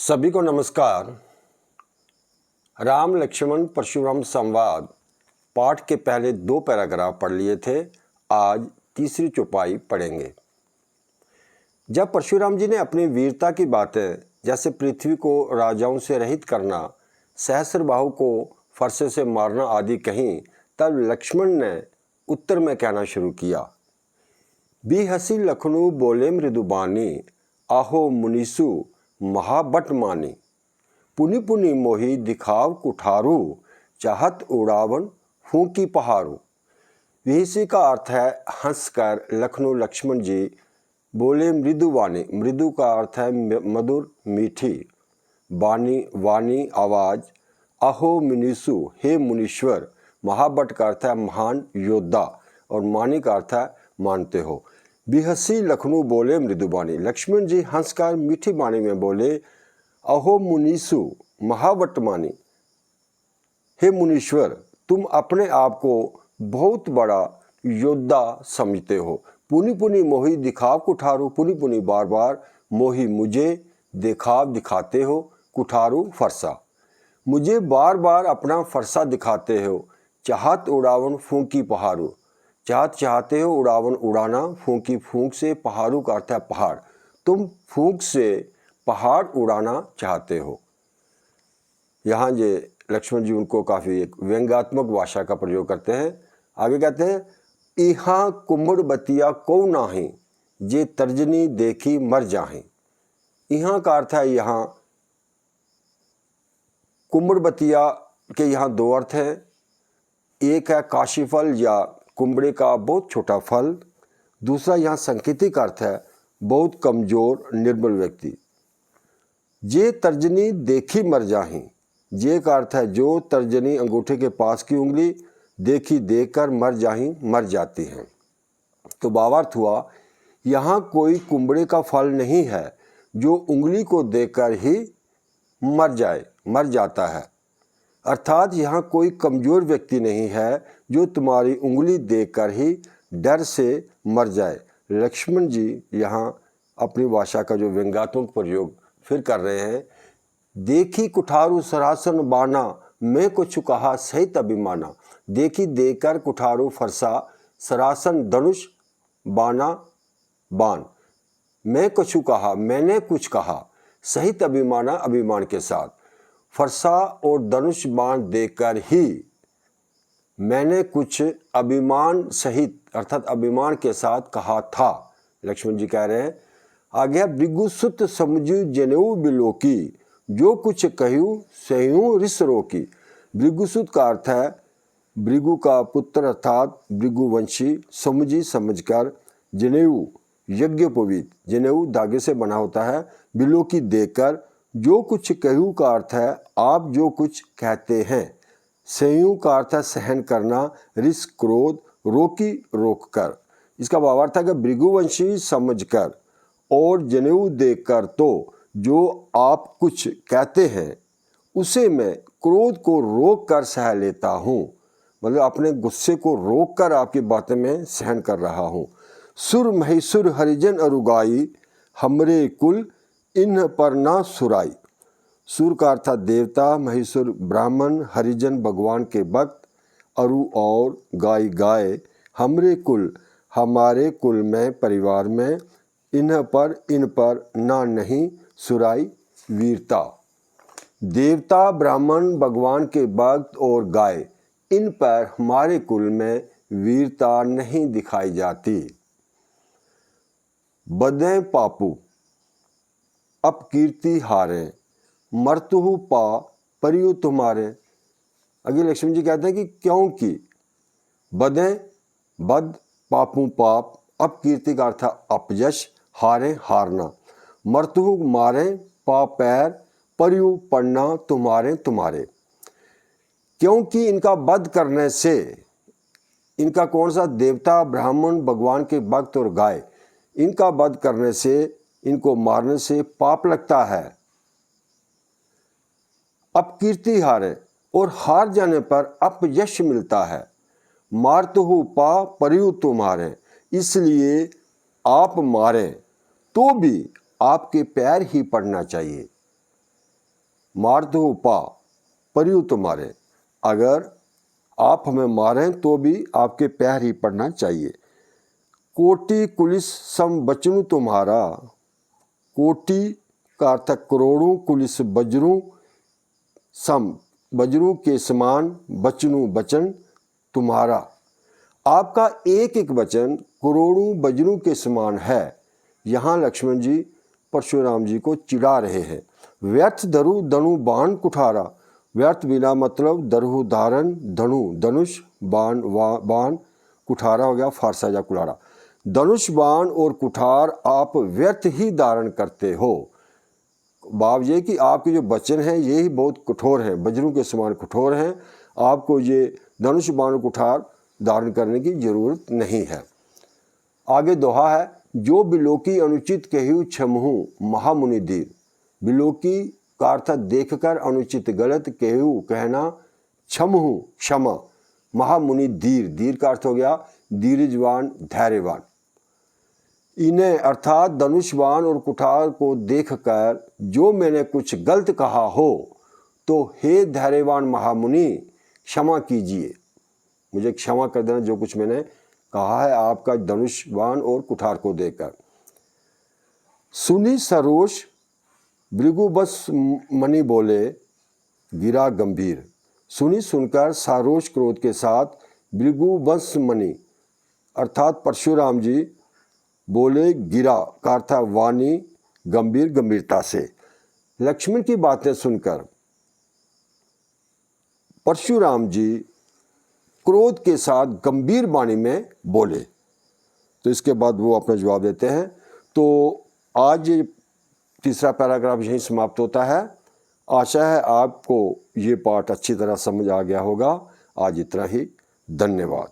सभी को नमस्कार। राम लक्ष्मण परशुराम संवाद पाठ के पहले 2 पैराग्राफ पढ़ लिए थे। आज तीसरी चौपाई पढ़ेंगे। जब परशुराम जी ने अपनी वीरता की बातें जैसे पृथ्वी को राजाओं से रहित करना, सहस्त्रबाहु को फरसे से मारना आदि कहीं, तब लक्ष्मण ने उत्तर में कहना शुरू किया। बी हसी लखनऊ बोले मृदुबानी, आहो मुनीसु महाबट मानी। पुनि पुनि मोही दिखाव कुठारू, चाहत उड़ावन फूंकी पहारू। विहिसी का अर्थ है हंसकर। लखनऊ लक्ष्मण जी बोले मृदुवाणी, मृदु का अर्थ है मधुर मीठी, वाणी वाणी आवाज। अहो मुनीसु हे मुनीश्वर, महाबट का अर्थ है महान योद्धा और मानी का अर्थ है मानते हो। बिहसी लखनऊ बोले मृदुबानी, लक्ष्मण जी हंसकर मीठी वाणी में बोले, अहो मुनीसु महावटमानी, हे मुनीश्वर तुम अपने आप को बहुत बड़ा योद्धा समझते हो। पुनि पुनि मोही दिखाव कुठारू, पुनि पुनि बार बार मोही मुझे दिखाव दिखाते हो, कुठारू फरसा, मुझे बार बार अपना फरसा दिखाते हो। चाहत उड़ावन फूंकी पहारू, चाहत चाहते हो, उड़ावन उड़ाना, फूंकी फूंक से, पहाड़ू का अर्थ है पहाड़, तुम फूंक से पहाड़ उड़ाना चाहते हो। यहाँ ये लक्ष्मण जी उनको काफ़ी एक व्यंग्यात्मक भाषा का प्रयोग करते हैं। आगे कहते हैं, इहाँ कुम्भड़ बतिया को नाही, जे तर्जनी देखी मर जाही। यहाँ का अर्थ है यहाँ कुम्भड़ बतिया के यहाँ 2 अर्थ हैं। एक है काशीफल या कुम्भड़े का बहुत छोटा फल, दूसरा यहाँ सांकेतिक अर्थ है बहुत कमजोर निर्बल व्यक्ति। जे तर्जनी देखी मर जाही, जे का अर्थ है जो तर्जनी अंगूठे के पास की उंगली देखी देखकर मर जाही मर जाती हैं। तो भावार्थ हुआ, यहाँ कोई कुम्भड़े का फल नहीं है जो उंगली को देखकर ही मर जाता है। अर्थात यहाँ कोई कमज़ोर व्यक्ति नहीं है जो तुम्हारी उंगली देखकर ही डर से मर जाए। लक्ष्मण जी यहाँ अपनी भाषा का जो व्यंग्यात्मक प्रयोग फिर कर रहे हैं। देखी कुठारू सरासन बाना, मैं कुछ कहा सहित अभिमाना। देखी देखकर कुठारू फरसा, सरासन धनुष, बाना बाण। मैं कुछ कहा, मैंने कुछ कहा, सहित अभिमाना अभिमान के साथ। फरसा और धनुष बाण देखकर ही मैंने कुछ अभिमान सहित अर्थात अभिमान के साथ कहा था। लक्ष्मण जी कह रहे हैं आगे, भृगुसुत समझू जनेऊ बिलोकी, जो कुछ कहूँ सह्यू रिस रोकी। भृगुसुत का अर्थ है भृगु का पुत्र अर्थात भृगुवंशी, समझी समझकर, जनेऊ यज्ञोपवीत, जनेऊ धागे से बना होता है, बिलोकी देखकर, जो कुछ कहूँ का अर्थ है आप जो कुछ कहते हैं, सह्यू का अर्थ है सहन करना, रिस क्रोध, रोकी रोक कर। इसका भावार्थ है कि भृगुवंशी समझकर और जनेऊ देखकर तो जो आप कुछ कहते हैं उसे मैं क्रोध को रोक कर सह लेता हूँ, मतलब अपने गुस्से को रोक कर आपकी बातें में सहन कर रहा हूँ। सुर महिसुर हरिजन अरुगाई, हमरे कुल इन्ह पर ना सुराई। सुर का अर्थात देवता, महिसुर ब्राह्मण, हरिजन भगवान के भक्त, अरु और गाय गाय, हमरे कुल हमारे कुल में परिवार में, इन पर ना नहीं सुराई वीरता। देवता ब्राह्मण भगवान के भक्त और गाय, इन पर हमारे कुल में वीरता नहीं दिखाई जाती। बदें पापू अपकीर्ति हारे, मरतुहु पा परियु तुम्हारे। अगे लक्ष्मण जी कहते हैं कि क्योंकि बदें बद, पापू पाप, अपकीर्ति का अर्थ अपयश, हारे हारना, मरतुहु मारे, पा पैर, परियु पढ़ना, तुम्हारे तुम्हारे। क्योंकि इनका वध करने से, इनका कौन सा देवता ब्राह्मण भगवान के भक्त और गाय, इनका वध करने से, इनको मारने से पाप लगता है। अपकीर्ति हारे और हार जाने पर अपयश मिलता है। मारतुहु पा परियु तुम्हारे, इसलिए आप मारें तो भी आपके पैर ही पड़ना चाहिए। मार दो पा परियु तुम्हारे, अगर आप हमें मारें तो भी आपके पैर ही पड़ना चाहिए। कोटि कुलिस सम बचनु तुम्हारा, कोटि का अर्थ करोड़ों, कुलिस बजरू, सम बजरू के समान, बचनु वचन, तुम्हारा आपका एक एक वचन करोड़ों बजरू के समान है। यहाँ लक्ष्मण जी परशुराम जी को चिढ़ा रहे हैं। व्यर्थ धरु धनु बाण कुठारा, व्यर्थ बिना मतलब दरहु धारण, धनु धनुष, बाण बाण, कुठारा हो गया फारसा या कुलाड़ा। धनुष बाण और कुठार आप व्यर्थ ही धारण करते हो। भाव ये कि आपके जो वचन हैं ये ही बहुत कठोर हैं, बजरू के समान कठोर हैं। आपको ये धनुष बाण कुठार धारण करने की जरूरत नहीं है। आगे दोहा है, जो बिलोकी अनुचित कहु क्षमहु महामुनि धीर। बिलोकी का अर्थ देखकर अनुचित गलत कहु कहना, क्षमहु क्षमा, महामुनि धीर, धीर का अर्थ हो गया धीरजवान धैर्यवान। इन्हें अर्थात धनुषबाण और कुठार को देखकर जो मैंने कुछ गलत कहा हो तो हे धैर्यवान महामुनि क्षमा कीजिए, मुझे क्षमा कर देना जो कुछ मैंने कहा है आपका धनुषबाण और कुठार को देखकर। सुनी सरोष भृगुबस मणि बोले गिरा गंभीर। सुनी सुनकर सारोष क्रोध के साथ भृगुबस मणि अर्थात परशुराम जी बोले गिरा का अर्थ वाणी गंभीर, गंभीरता से। लक्ष्मण की बातें सुनकर परशुराम जी क्रोध के साथ गंभीर वाणी में बोले। तो इसके बाद वो अपना जवाब देते हैं। तो आज तीसरा पैराग्राफ यहीं समाप्त होता है। आशा है आपको ये पाठ अच्छी तरह समझ आ गया होगा। आज इतना ही, धन्यवाद।